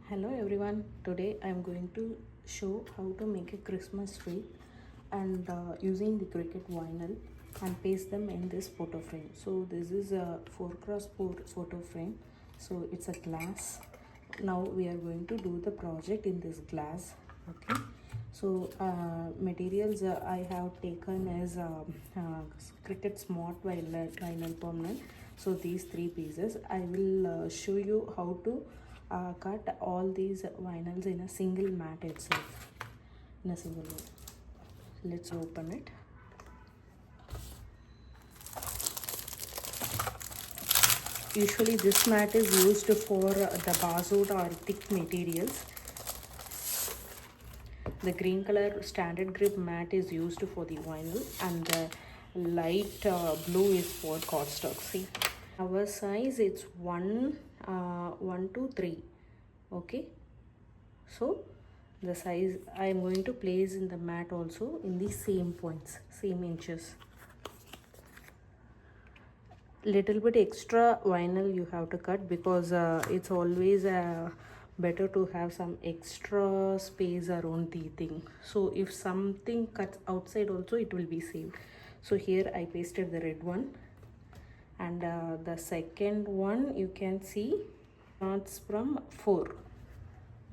Hello everyone, today I am going to show how to make a Christmas tree and using the Cricut vinyl and paste them in this photo frame. So this is a 4x4 photo frame, so it's a glass. Now we are going to do the project in this glass. Okay, so materials I have taken as Cricut Smart vinyl permanent. So these three pieces I will show you how to cut all these vinyls in a single mat itself, in a single way. Let's open it. Usually this mat is used for the basswood or thick materials. The green color standard grip mat is used for the vinyl, and the light blue is for cardstock. See, our size it's 1 to 3. Okay, so the size I am going to place in the mat also in the same points, same inches. Little bit extra vinyl you have to cut because it's always better to have some extra space around the thing. So if something cuts outside also, it will be saved. So here I pasted the red one, and the second one you can see starts from 4.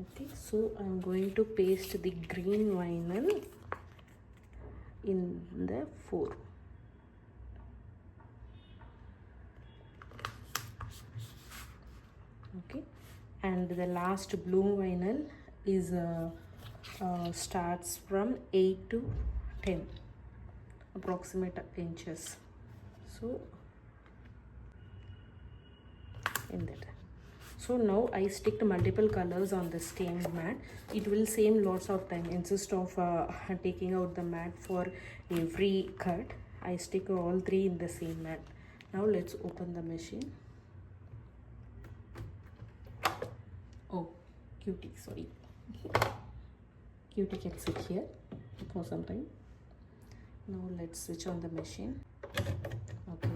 Okay, so I'm going to paste the green vinyl in the 4. Okay, and the last blue vinyl is starts from 8 to 10 approximate inches. So in that, so now I sticked multiple colors on the stained mat. It will save lots of time. Instead of taking out the mat for every cut, I stick all 3 in the same mat. Now let's open the machine. Oh, cutie, sorry. Cutie can sit here for some time. Now let's switch on the machine. Okay.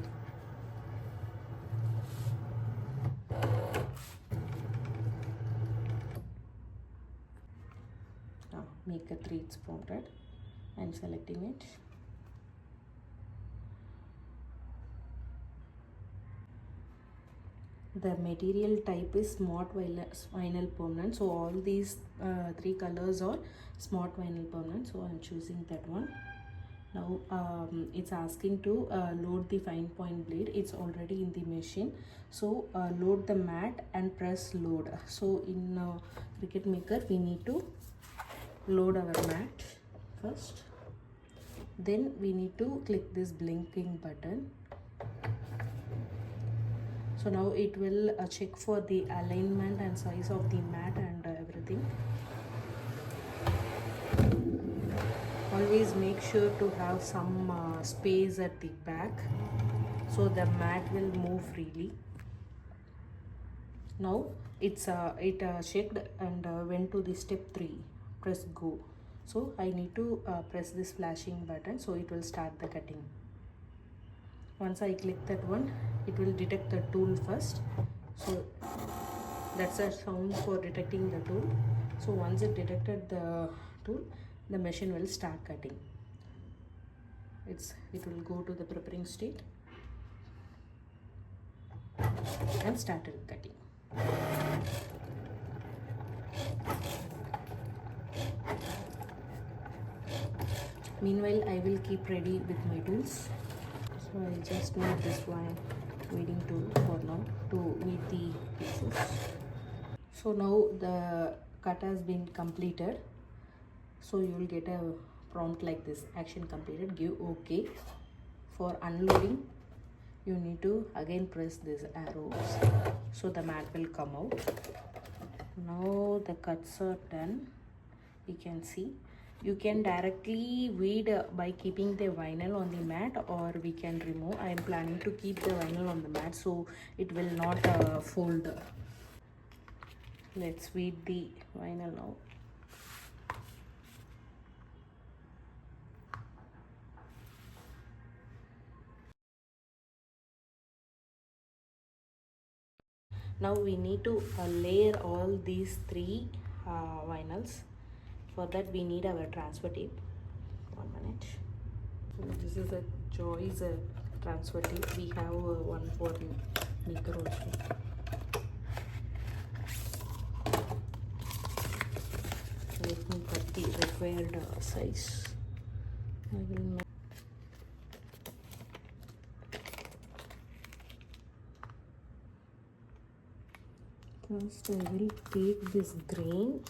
Now make a 3 spotted. I'm selecting it. The material type is smart vinyl permanent, so all these 3 colors are smart vinyl permanent, so I'm choosing that one. Now it's asking to load the fine point blade. It's already in the machine, so load the mat and press load. So in Cricut Maker we need to load our mat first, then we need to click this blinking button. So now it will check for the alignment and size of the mat and everything. Always make sure to have some space at the back so the mat will move freely. Now it checked and went to the step 3. Press go. So I need to press this flashing button, so it will start the cutting. Once I click that one, it will detect the tool first. So that's a sound for detecting the tool. So once it detected the tool, the machine will start cutting. It will go to the preparing state and started cutting. Meanwhile, I will keep ready with my tools. So I just need this one weeding tool for now to weed the pieces. So now the cut has been completed. So you will get a prompt like this: action completed, give OK. For unloading, you need to again press these arrows, so the mat will come out. Now the cuts are done. You can see you can directly weed by keeping the vinyl on the mat, or we can remove. I am planning to keep the vinyl on the mat so it will not fold. Let's weed the vinyl now. Now we need to layer all these three vinyls. For that we need our transfer tape. 1 minute. So this is a Joy's transfer tape. We have one for maker also. Let me cut the required size. I will first I will take this grain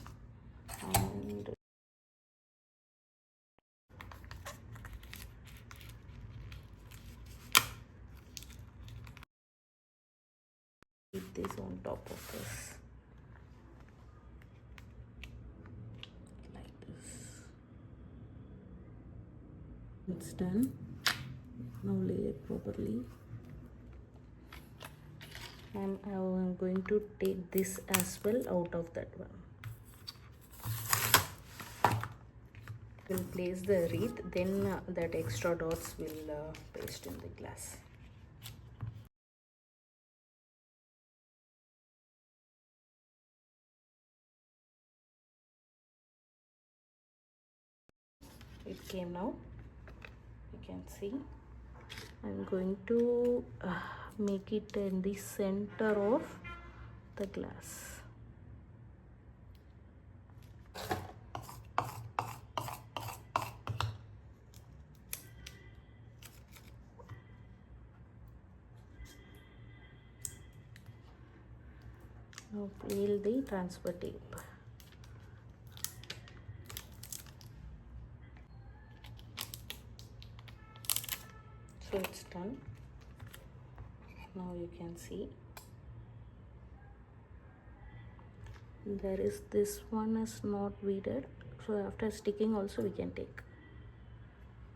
and keep this on top of this like this. It's done. Now lay it properly. And I am going to take this as well out of that one. We'll place the wreath, then that extra dots will paste in the glass. It came now. You can see. I'm going to make it in the center of the glass. Now peel the transfer tape. So it's done. Now you can see there is this one is not weeded, so after sticking also we can take.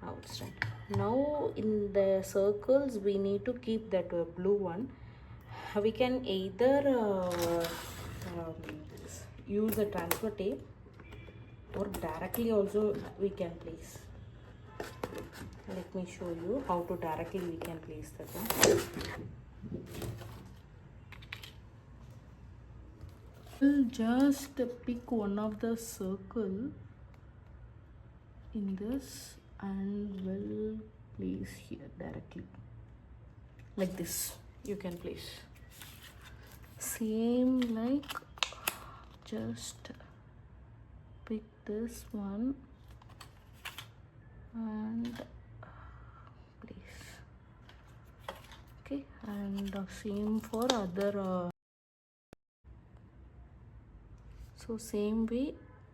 Now it's done. Now in the circles we need to keep that blue one. We can either use a transfer tape or directly also we can place. Let me show you how to directly we can place that one. We'll just pick one of the circle in this and we'll place here directly like this. You can place same like just pick this one and place. Okay, and same for other so same way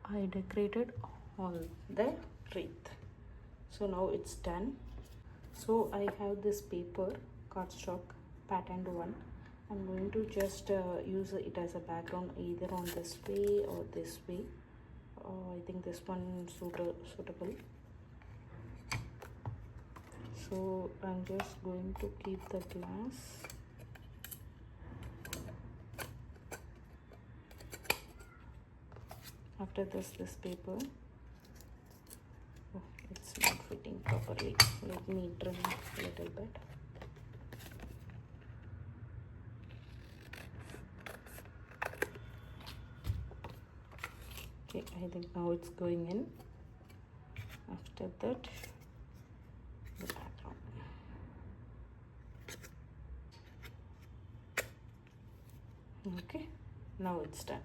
I decorated all the wreath. So now it's done. So I have this paper cardstock patterned one. I'm going to just use it as a background either on this way or this way. I think this one suitable. So I'm just going to keep the glass. After this paper, oh, it's not fitting properly. Let me trim a little bit. Okay, I think now it's going in. After that, the background. Okay, now it's done.